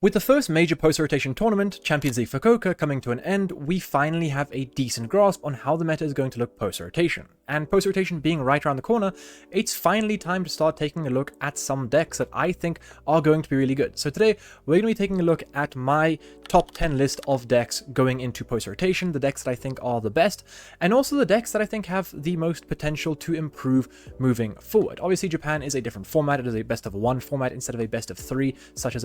With the first major post-rotation tournament, Champions League Fukuoka, coming to an end, we finally have a decent grasp on how the meta is going to look post-rotation. And post-rotation being right around the corner, it's finally time to start taking a look at some decks that I think are going to be really good. So today, we're going to be taking a look at my top 10 list of decks going into post-rotation, the decks that I think are the best, and also the decks that I think have the most potential to improve moving forward. Obviously, Japan is a different format. It is a best of one format instead of a best of three, such as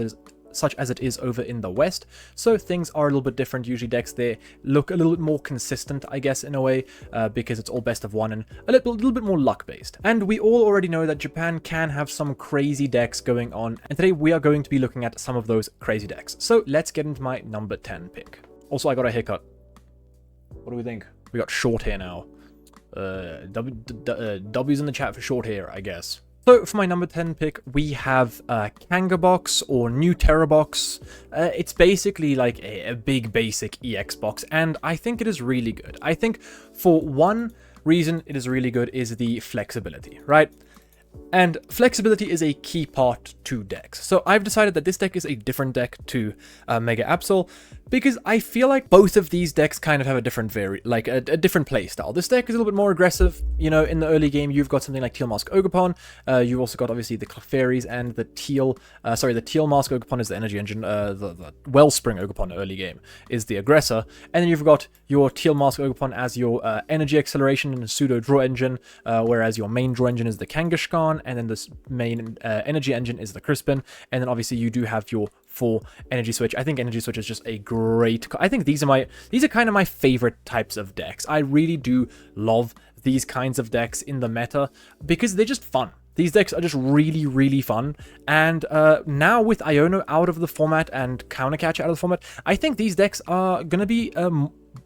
it is over in the West, so things are a little bit different. Usually decks there look a little bit more consistent, I guess, in a way, because it's all best of one and a little bit more luck based. And we all already know that Japan can have some crazy decks going on, and today we are going to be looking at some of those crazy decks. So let's get into my number 10 pick. Also, I got a haircut. What do we think? We got short hair now. W's in the chat for short hair, I guess. So for my number 10 pick, we have Tera Box or new Tera Box. It's basically like a big basic EX box, and I think it is really good. I think for one reason it is really good is the flexibility, right? And flexibility is a key part to decks. So I've decided that this deck is a different deck to Mega Absol, because I feel like both of these decks kind of have a different a different play style. This deck is a little bit more aggressive. You know, in the early game, you've got something like Teal Mask Ogerpon. You've also got obviously the Clefairies and the Teal Mask Ogerpon is the energy engine. The Wellspring Ogerpon early game is the aggressor, and then you've got your Teal Mask Ogerpon as your energy acceleration and pseudo draw engine, whereas your main draw engine is the Kangaskhan, and then this main energy engine is the Crispin, and then obviously you do have your full energy switch. I think energy switch is just a great. I think these are kind of my favorite types of decks. I really do love these kinds of decks in the meta because they're just fun. These decks are just really, really fun. And now with Iono out of the format and Countercatcher out of the format, I think these decks are going to be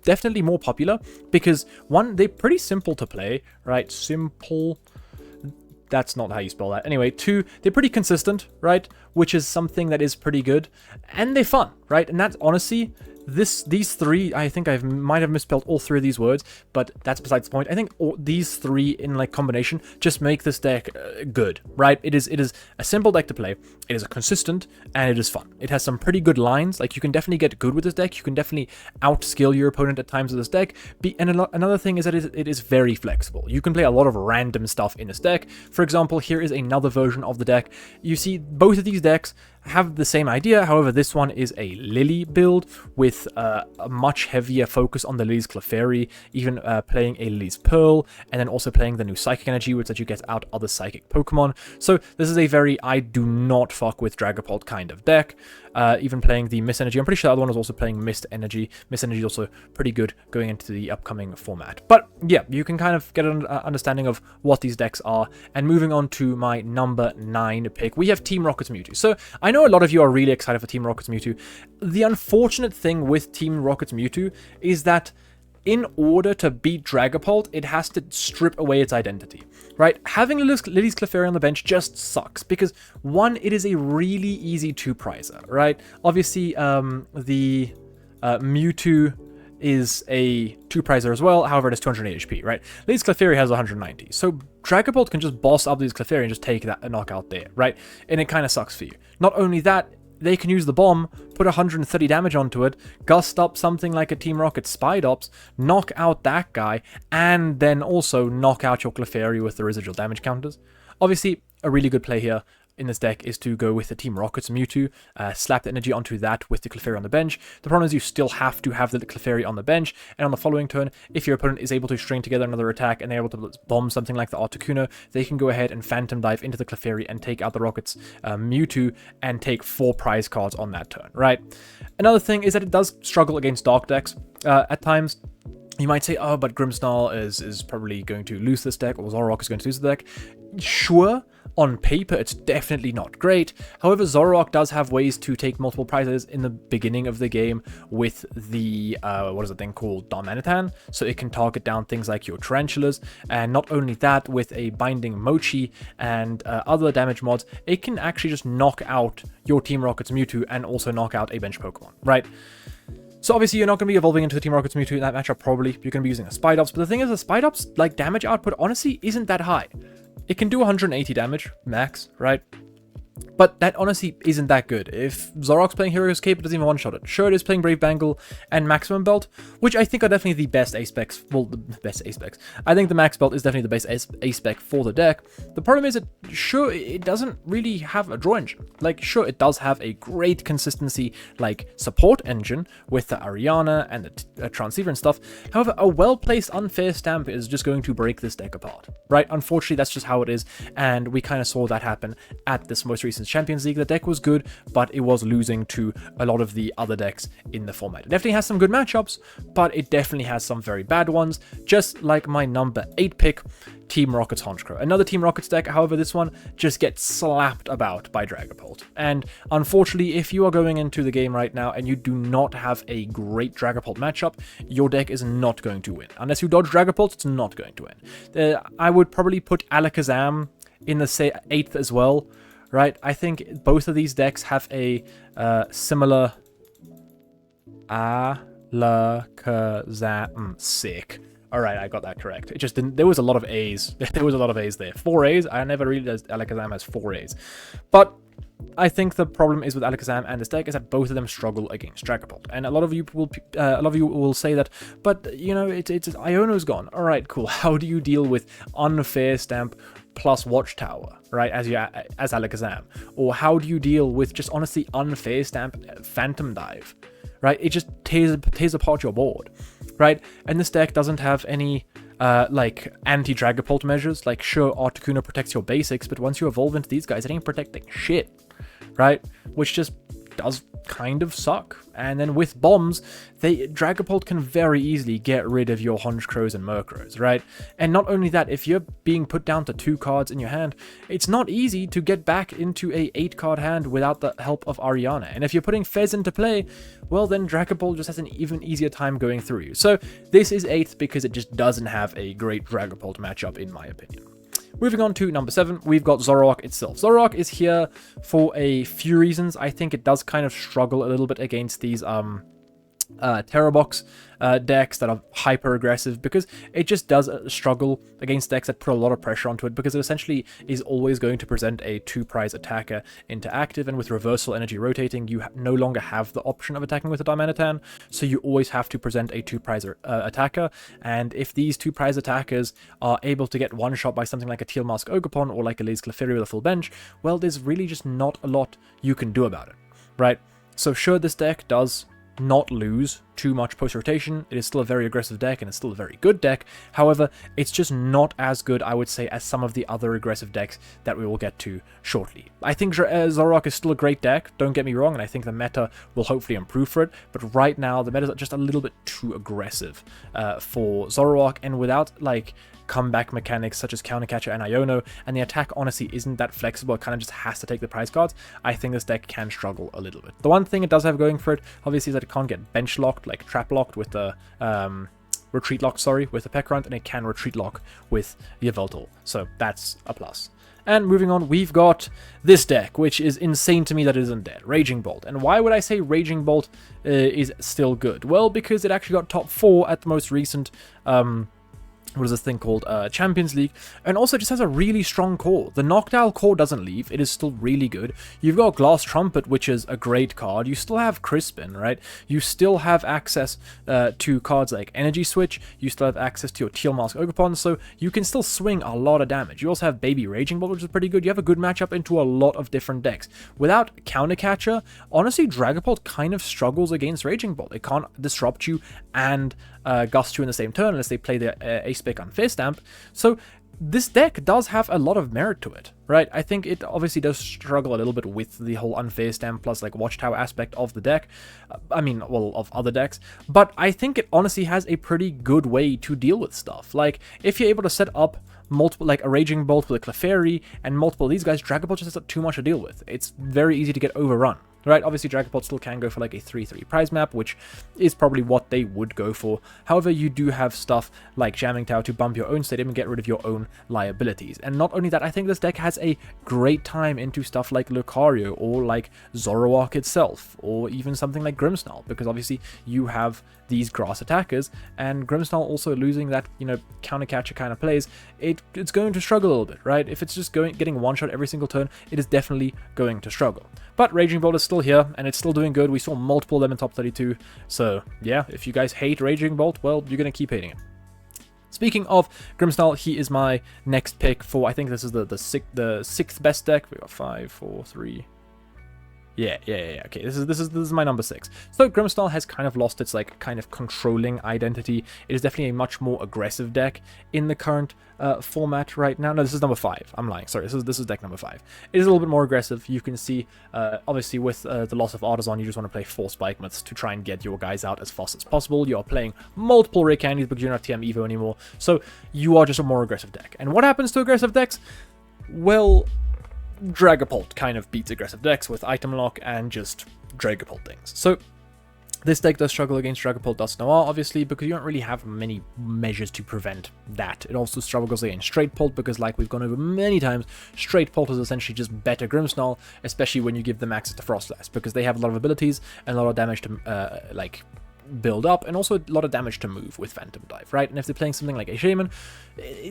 definitely more popular because, one, they're pretty simple to play, right? Simple. That's not how you spell that. Anyway, two, they're pretty consistent, right? Which is something that is pretty good. And they're fun, right? And that's honestly, these three, I think I might have misspelled all three of these words, but that's besides the point. I think these three in like combination just make this deck good, right? It is a simple deck to play. It is consistent and it is fun. It has some pretty good lines. Like you can definitely get good with this deck. You can definitely outskill your opponent at times with this deck. And another thing is that it is very flexible. You can play a lot of random stuff in this deck. For example, here is another version of the deck. You see both of these decks have the same idea. However, this one is a Lily build with a much heavier focus on the Lily's Clefairy, even playing a Lily's Pearl, and then also playing the new Psychic Energy, which that you get out other Psychic Pokemon. So this is a very I do not fuck with Dragapult kind of deck. Even playing the Mist Energy. I'm pretty sure the other one was also playing Mist Energy. Mist Energy is also pretty good going into the upcoming format. But yeah, you can kind of get an understanding of what these decks are. And moving on to my number 9 pick, we have Team Rocket's Mewtwo. So I know a lot of you are really excited for Team Rocket's Mewtwo. The unfortunate thing with Team Rocket's Mewtwo is that in order to beat Dragapult, it has to strip away its identity, right? Having Lily's Clefairy on the bench just sucks because, one, it is a really easy two-prizer, right? Obviously, the Mewtwo is a two-prizer as well, however, it has 280 HP, right? Lily's Clefairy has 190, so Dragapult can just boss up Lily's Clefairy and just take that knockout there, right? And it kind of sucks for you. Not only that, they can use the bomb, put 130 damage onto it, gust up something like a Team Rocket Spidops, knock out that guy, and then also knock out your Clefairy with the residual damage counters. Obviously, a really good play here in this deck is to go with the Team Rocket's Mewtwo, slap the energy onto that with the Clefairy on the bench. The problem is you still have to have the Clefairy on the bench, and on the following turn, if your opponent is able to string together another attack and they're able to bomb something like the Articuno, they can go ahead and Phantom Dive into the Clefairy and take out the Rocket's Mewtwo and take 4 prize cards on that turn, right? Another thing is that it does struggle against Dark decks at times. You might say, oh, but Grimmsnarl is probably going to lose this deck, or Zoroak is going to lose the deck. Sure, on paper, it's definitely not great. However, Zoroak does have ways to take multiple prizes in the beginning of the game with the, what is the thing called? Darmanitan. So it can target down things like your Tarantulas. And not only that, with a Binding Mochi and other damage mods, it can actually just knock out your Team Rocket's Mewtwo and also knock out a bench Pokemon, right? So obviously you're not going to be evolving into the Team Rocket's Mewtwo in that matchup, probably. You're going to be using a Spidops, but the thing is, the Spidops, like, damage output honestly isn't that high. It can do 180 damage, max, right? But that honestly isn't that good. If Zoroark's playing Hero Escape, it doesn't even one-shot it. Sure, it is playing Brave Bangle and Maximum Belt, which I think are definitely the best A-specs. Well, the best A-specs. I think the Max Belt is definitely the best A-spec for the deck. The problem is that, sure, it doesn't really have a draw engine. Like, sure, it does have a great consistency, like, support engine with the Ariana and the Transceiver and stuff. However, a well-placed Unfair Stamp is just going to break this deck apart, right? Unfortunately, that's just how it is, and we kind of saw that happen at this most recent Champions League. The deck was good, but it was losing to a lot of the other decks in the format. It definitely has some good matchups, but it definitely has some very bad ones, just like my number 8 pick, Team Rocket's Honkrow. Another Team Rocket's deck, however, this one just gets slapped about by Dragapult. And unfortunately, if you are going into the game right now and you do not have a great Dragapult matchup, your deck is not going to win. Unless you dodge Dragapult, it's not going to win. I would probably put Alakazam in the 8th as well, right? I think both of these decks have a similar... Alakazam. Sick. Alright, I got that correct. It just didn't... There was a lot of A's. There was a lot of A's there. 4 A's? I never realized Alakazam has 4 A's. But I think the problem is with Alakazam and this deck is that both of them struggle against Dragapult. And a lot of you will say that, but, you know, it's Iono's gone. Alright, cool. How do you deal with Unfair Stamp plus Watchtower, right, as Alakazam? Or how do you deal with just honestly Unfair Stamp Phantom Dive, right? It just tears apart your board, right? And this deck doesn't have any like anti-Dragapult measures. Like, sure, Articuno protects your basics, but once you evolve into these guys, it ain't protecting shit, right? Which just does kind of suck. And then with bombs, Dragapult can very easily get rid of your Honchkrows and Murkrows, right? And not only that, if you're being put down to 2 cards in your hand, it's not easy to get back into a 8-card hand without the help of Ariana. And if you're putting Fez into play, well, then Dragapult just has an even easier time going through you. So this is 8th because it just doesn't have a great Dragapult matchup, in my opinion. Moving on to number 7, we've got Zoroark itself. Zoroark is here for a few reasons. I think it does kind of struggle a little bit against these Tera Box decks that are hyper aggressive, because it just does struggle against decks that put a lot of pressure onto it, because it essentially is always going to present a 2-prize attacker into active, and with reversal energy rotating, you no longer have the option of attacking with a Darmanitan, so you always have to present a 2-prize attacker. And if these 2-prize attackers are able to get one-shot by something like a Teal Mask Ogerpon or like a Liz Clefairy with a full bench, well, there's really just not a lot you can do about it, right? So sure, this deck does not lose too much post-rotation. It is still a very aggressive deck, and it's still a very good deck. However, it's just not as good, I would say, as some of the other aggressive decks that we will get to shortly. I think Zoroark is still a great deck, don't get me wrong, and I think the meta will hopefully improve for it, but right now, the meta is just a little bit too aggressive for Zoroark, and without, like, comeback mechanics such as Countercatcher and Iono, and the attack honestly isn't that flexible, it kind of just has to take the prize cards, I think this deck can struggle a little bit. The one thing it does have going for it, obviously, is that it can't get bench locked, like trap locked with the retreat locked, with the Pekrunt, and it can retreat lock with the Yveltal, so that's a plus. And moving on, we've got this deck, which is insane to me that it isn't dead, Raging Bolt. And why would I say Raging Bolt is still good? Well, because it actually got top 4 at the most recent what is this thing called, Champions League, and also just has a really strong core. The Noctowl core doesn't leave, it is still really good. You've got Glass Trumpet, which is a great card. You still have Crispin, right? You still have access to cards like Energy Switch, you still have access to your Teal Mask Ogerpon, so you can still swing a lot of damage. You also have Baby Raging Bolt, which is pretty good. You have a good matchup into a lot of different decks. Without Countercatcher, honestly, Dragapult kind of struggles against Raging Bolt. It can't disrupt you and gust you in the same turn unless they play the Ace-Spec Unfair Stamp. So this deck does have a lot of merit to it, right? I think it obviously does struggle a little bit with the whole Unfair Stamp plus like Watchtower aspect of the deck. I mean, well, of other decks. But I think it honestly has a pretty good way to deal with stuff. Like, if you're able to set up multiple, like a Raging Bolt with a Clefairy and multiple of these guys, Dragapult just has too much to deal with. It's very easy to get overrun, right? Obviously, Dragapult still can go for like a 3/3 prize map, which is probably what they would go for. However, you do have stuff like Jamming Tower to bump your own stadium and get rid of your own liabilities. And not only that, I think this deck has a great time into stuff like Lucario or like Zoroak itself, or even something like Grimmsnarl, because obviously you have these grass attackers, and Grimmsnarl also losing that, you know, counter catcher kind of plays, it's going to struggle a little bit, right? If it's just getting one shot every single turn, it is definitely going to struggle. But Raging Bolt is still here, and it's still doing good. We saw multiple of them in top 32, so yeah, if you guys hate Raging Bolt, well, you're going to keep hating it. Speaking of Grimmsnarl, he is my next pick for, I think this is the sixth best deck. We got 5, 4, 3... Yeah. Okay, this is my number 6. So Grimmsnarl has kind of lost its like kind of controlling identity. It is definitely a much more aggressive deck in the current format right now. No, this is number 5. I'm lying. Sorry, this is deck number 5. It is a little bit more aggressive. You can see, obviously, with the loss of Artisan, you just want to play 4 Spike Myths to try and get your guys out as fast as possible. You are playing multiple Rare Candies because you're not TM Evo anymore, so you are just a more aggressive deck. And what happens to aggressive decks? Well, Dragapult kind of beats aggressive decks with item lock and just Dragapult things. So this deck does struggle against Dragapult Dusknoir, obviously, because you don't really have many measures to prevent that. It also struggles against Straight Pult, because like we've gone over many times, Straight Pult is essentially just better Grimmsnarl, especially when you give them access to Frostlass, because they have a lot of abilities and a lot of damage to, like, build up, and also a lot of damage to move with Phantom Dive, right? And if they're playing something like a Shaman,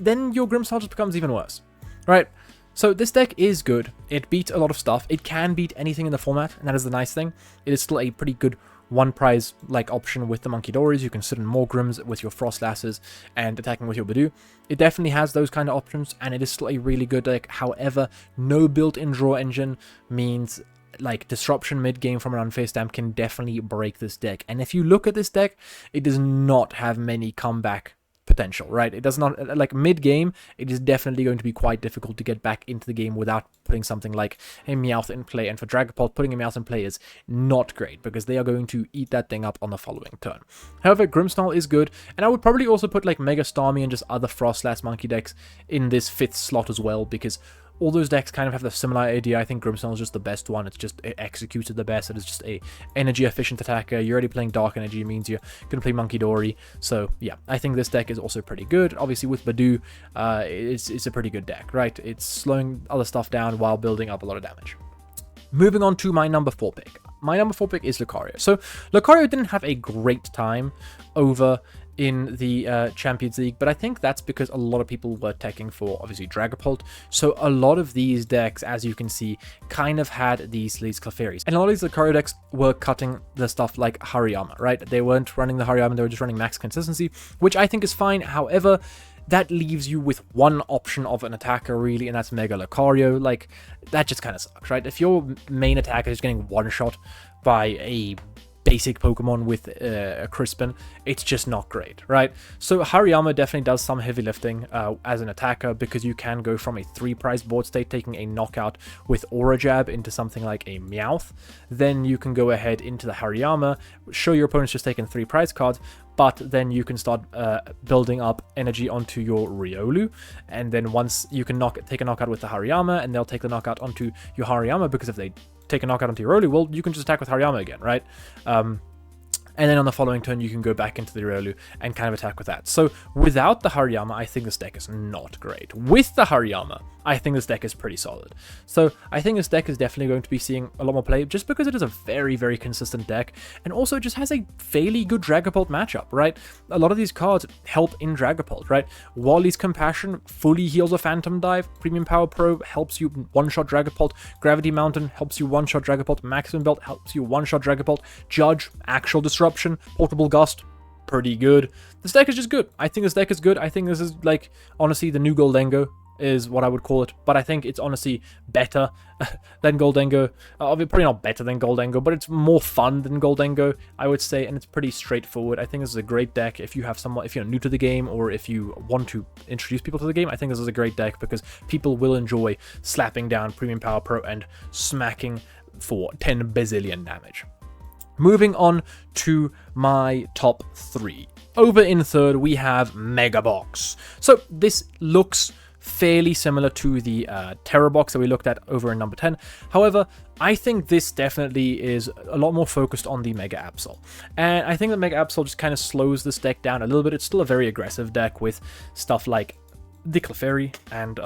then your Grimmsnarl just becomes even worse, right? So this deck is good. It beats a lot of stuff. It can beat anything in the format, and that is the nice thing. It is still a pretty good one prize like option with the Monkey Dories. You can sit in more Grims with your Frostlasses and attacking with your Badoo. It definitely has those kind of options, and it is still a really good deck. However, no built-in draw engine means like disruption mid-game from an unfair stamp can definitely break this deck. And if you look at this deck, it does not have many comeback potential, right? It does not, like mid-game, it is definitely going to be quite difficult to get back into the game without putting something like a Meowth in play. And for Dragapult, putting a Meowth in play is not great, because they are going to eat that thing up on the following turn. However, Grimmsnarl is good, and I would probably also put like Mega Starmie and just other Frostlass Monkey decks in this 5th slot as well, because all those decks kind of have the similar idea. I think Grimmsnarl is just the best one. It's just executed the best. It is just a energy efficient attacker. You're already playing Dark Energy, means you're going to play Monkey Dory. So yeah, I think this deck is also pretty good. Obviously with Badoo, it's a pretty good deck, right? It's slowing other stuff down while building up a lot of damage. Moving on to my number 4 pick. My number 4 pick is Lucario. So Lucario didn't have a great time over in the Champions League, but I think that's because a lot of people were teching for, obviously, Dragapult. So a lot of these decks, as you can see, kind of had these Clefairies. And a lot of these Lucario decks were cutting the stuff like Hariyama, right? They weren't running the Hariyama, they were just running max consistency, which I think is fine. However, that leaves you with one option of an attacker, really, and that's Mega Lucario. Like, that just kind of sucks, right? If your main attacker is getting one-shot by a basic Pokemon with a Crispin, it's just not great, right? So Hariyama definitely does some heavy lifting as an attacker, because you can go from a 3-prize board state taking a knockout with Aura Jab into something like a Meowth. Then you can go ahead into the Hariyama, show your opponent's just taken 3 prize cards, but then you can start building up energy onto your Riolu, and then once you can take a knockout with the Hariyama, and they'll take the knockout onto your Hariyama, because if they take a knockout onto your Riolu, well, you can just attack with Hariyama again, right? And then on the following turn, you can go back into the Riolu and kind of attack with that. So without the Hariyama, I think this deck is not great. With the Hariyama, I think this deck is pretty solid. So I think this deck is definitely going to be seeing a lot more play, just because it is a very, very consistent deck, and also it just has a fairly good Dragapult matchup, right? A lot of these cards help in Dragapult, right? Wally's Compassion fully heals a Phantom Dive, Premium Power Probe helps you one-shot Dragapult, Gravity Mountain helps you one-shot Dragapult, Maximum Belt helps you one-shot Dragapult, Judge, Actual Disruption, Portable Gust, pretty good. This deck is just good. I think this deck is good. I think this is, like, honestly, the new Goldengo is what I would call it, but I think it's honestly better than Goldengo. Probably not better than Goldengo, but it's more fun than Goldengo, I would say, and it's pretty straightforward. I think this is a great deck if you have someone, if you're new to the game, or if you want to introduce people to the game. I think this is a great deck because people will enjoy slapping down Premium Power Pro and smacking for 10 bazillion damage. Moving on to my top 3. Over in third, we have Mega Box. So this looks fairly similar to the Tera Box that we looked at over in number 10. However, I think this definitely is a lot more focused on the Mega Absol. And I think the Mega Absol just kind of slows this deck down a little bit. It's still a very aggressive deck with stuff like the Clefairy and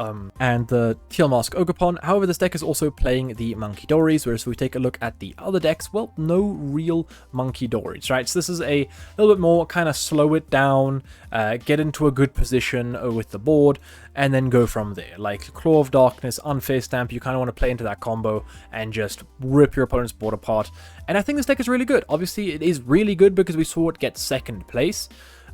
the Teal Mask Ogerpon. However, this deck is also playing the Monkey Dories, whereas if we take a look at the other decks, well, no real Monkey Dories, right? So this is a little bit more kind of slow it down, get into a good position with the board, and then go from there. Like Claw of Darkness, Unfair Stamp, you kind of want to play into that combo and just rip your opponent's board apart. And I think this deck is really good. Obviously, it is really good because we saw it get second place.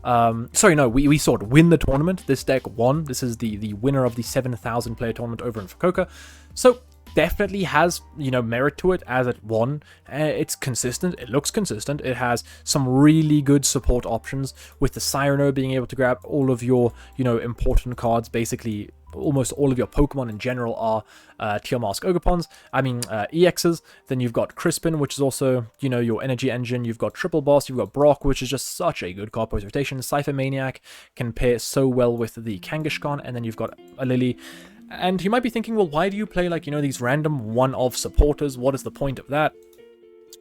Sorry, no, we saw it win the tournament. This deck won. This is the winner of the 7,000 player tournament over in Fukuoka. So definitely has, you know, merit to it as it won. It's consistent. It looks consistent. It has some really good support options with the Cyrano being able to grab all of your, you know, important cards. Basically, almost all of your Pokemon in general are Teal Mask Ogerpons. EXs. Then you've got Crispin, which is also, you know, your energy engine. You've got Triple Boss. You've got Brock, which is just such a good card post rotation. Cypher Maniac can pair so well with the Kangaskhan. And then you've got a Lily. And you might be thinking, well, why do you play, like, you know, these random one-off supporters? What is the point of that?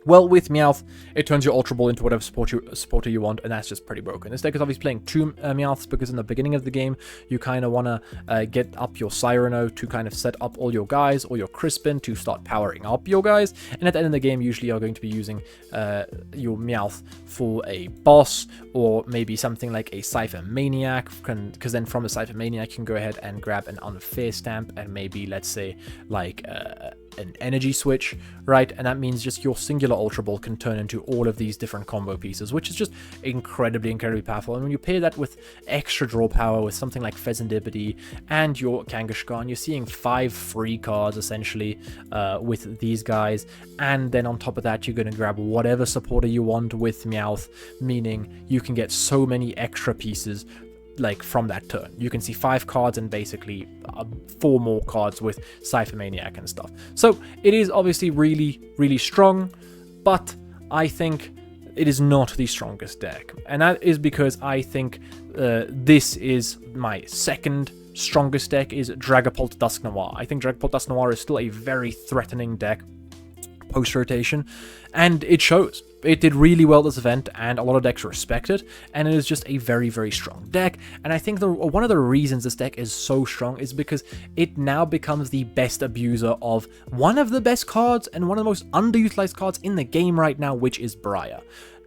Well, with Meowth, it turns your Ultra Ball into whatever supporter you want, and that's just pretty broken. This deck is obviously playing two Meowths because in the beginning of the game, you kind of want to get up your Cyrano to kind of set up all your guys, or your Crispin to start powering up your guys, and at the end of the game, usually you're going to be using your Meowth for a boss, or maybe something like a Cypher Maniac, because then from the Cypher Maniac, you can go ahead and grab an Unfair Stamp, and maybe, let's say, like an energy switch, right? And that means just your singular Ultra Ball can turn into all of these different combo pieces, which is just incredibly powerful. And when you pair that with extra draw power with something like Pheasantipede and your Kangaskhan, you're seeing 5 free cards essentially with these guys. And then on top of that, you're going to grab whatever supporter you want with Meowth, meaning you can get so many extra pieces like from that turn. You can see 5 cards and basically 4 more cards with Cypher Maniac and stuff. So it is obviously really strong, but I think it is not the strongest deck. And that is because I think this is my second strongest deck, is Dragapult Dusknoir. I think Dragapult Dusknoir is still a very threatening deck post-rotation, and it shows. It did really well this event, and a lot of decks respect it, and it is just a very strong deck. And I think one of the reasons this deck is so strong is because it now becomes the best abuser of one of the best cards and one of the most underutilized cards in the game right now, which is Briar.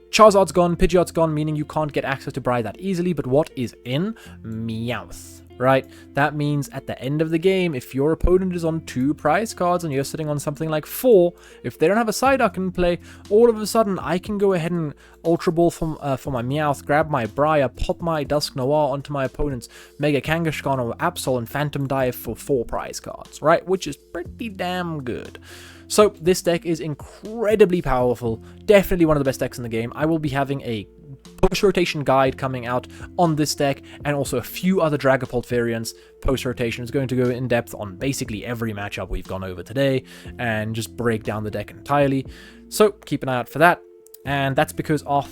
Charizard's gone, Pidgeot's gone, meaning you can't get access to Briar that easily, but what is in? Meowth. Right? That means at the end of the game, if your opponent is on 2 prize cards and you're sitting on something like 4, if they don't have a Psyduck in play, all of a sudden I can go ahead and Ultra Ball for my Meowth, grab my Briar, pop my Dusknoir onto my opponent's Mega Kangaskhan or Absol and Phantom Dive for 4 prize cards, right? Which is pretty damn good. So this deck is incredibly powerful, definitely one of the best decks in the game. I will be having a post-rotation guide coming out on this deck, and also a few other Dragapult variants post-rotation. Is going to go in depth on basically every matchup we've gone over today, and just break down the deck entirely. So keep an eye out for that, and that's because our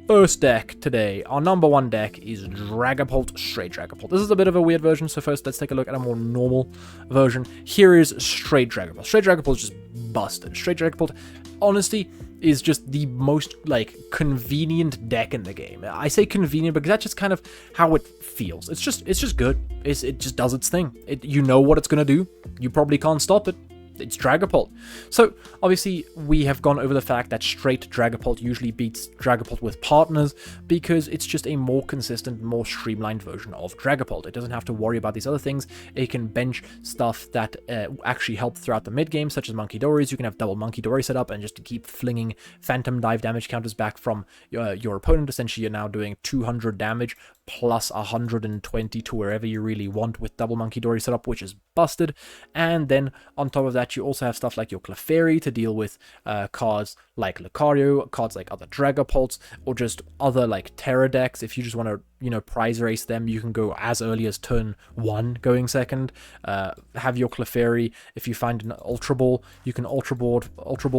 first deck today, our number 1 deck, is Dragapult, straight Dragapult. This is a bit of a weird version, so first let's take a look at a more normal version. Here is straight Dragapult. Straight Dragapult is just busted. Straight Dragapult, honestly, is just the most, like, convenient deck in the game. I say convenient because that's just kind of how it feels. It's just good. It just does its thing. You know what it's gonna do. You probably can't stop it. It's Dragapult. So, obviously, we have gone over the fact that straight Dragapult usually beats Dragapult with partners because it's just a more consistent, more streamlined version of Dragapult. It doesn't have to worry about these other things. It can bench stuff that actually help throughout the mid-game, such as Monkey Dories. You can have double Monkey Dory set up and just keep flinging Phantom Dive damage counters back from your opponent. Essentially, you're now doing 200 damage plus 120 to wherever you really want with double Monkey Dory setup, which is busted. And then on top of that, you also have stuff like your Clefairy to deal with cards like Lucario, cards like other Dragapults, or just other like Tera decks if you just want to you know, prize race them. You can go as early as turn 1 going second. Have your Clefairy. If you find an Ultra Ball, you can Ultra Ball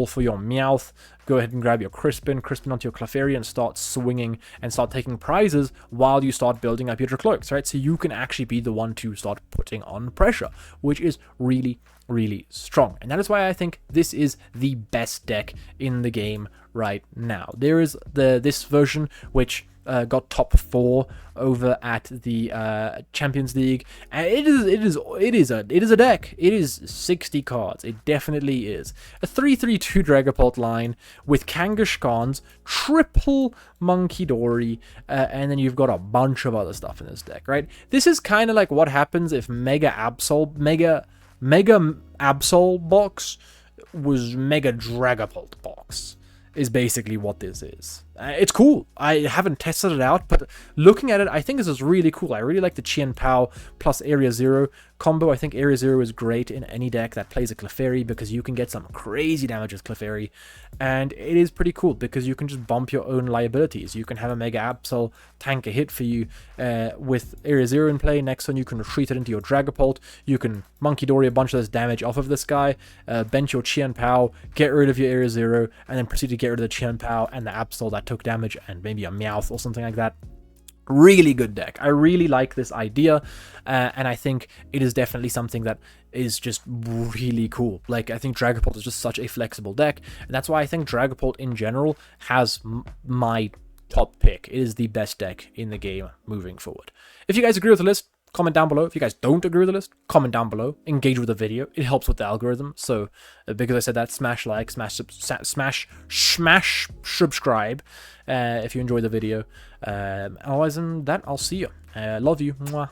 for your Meowth. Go ahead and grab your Crispin onto your Clefairy and start swinging and start taking prizes while you start building up your Dracloaks, right? So you can actually be the one to start putting on pressure, which is really, really strong. And that is why I think this is the best deck in the game right now. There is this version which got top 4 over at the Champions League, and it is a deck. It is 60 cards. It definitely is a 3/3/2 Dragapult line with Kangaskhan's, triple Munkidori, and then you've got a bunch of other stuff in this deck, right? This is kind of like what happens if Mega Absol Box was Mega Dragapult Box. Is basically what this is. It's cool. I haven't tested it out, but looking at it, I think this is really cool. I really like the Chien Pao plus Area Zero combo. I think Area Zero is great in any deck that plays a Clefairy because you can get some crazy damage with Clefairy, and it is pretty cool because you can just bump your own liabilities. You can have a Mega Absol tank a hit for you with Area Zero in play. Next turn, you can retreat it into your Dragapult. You can Monkey Dory a bunch of this damage off of this guy, bench your Chien Pao, get rid of your Area Zero, and then proceed to get rid of the Chien Pao and the Absol that took damage, and maybe a Meowth or something like that. Really good deck. I really like this idea, and I think it is definitely something that is just really cool. Like, I think Dragapult is just such a flexible deck, and that's why I think Dragapult in general has my top pick. It is the best deck in the game moving forward. If you guys agree with the list, comment down below. If you guys don't agree with the list, comment down below. Engage with the video. It helps with the algorithm. So, because I said that, smash like, smash subscribe if you enjoy the video. Otherwise than that, I'll see you. Love you. Mwah.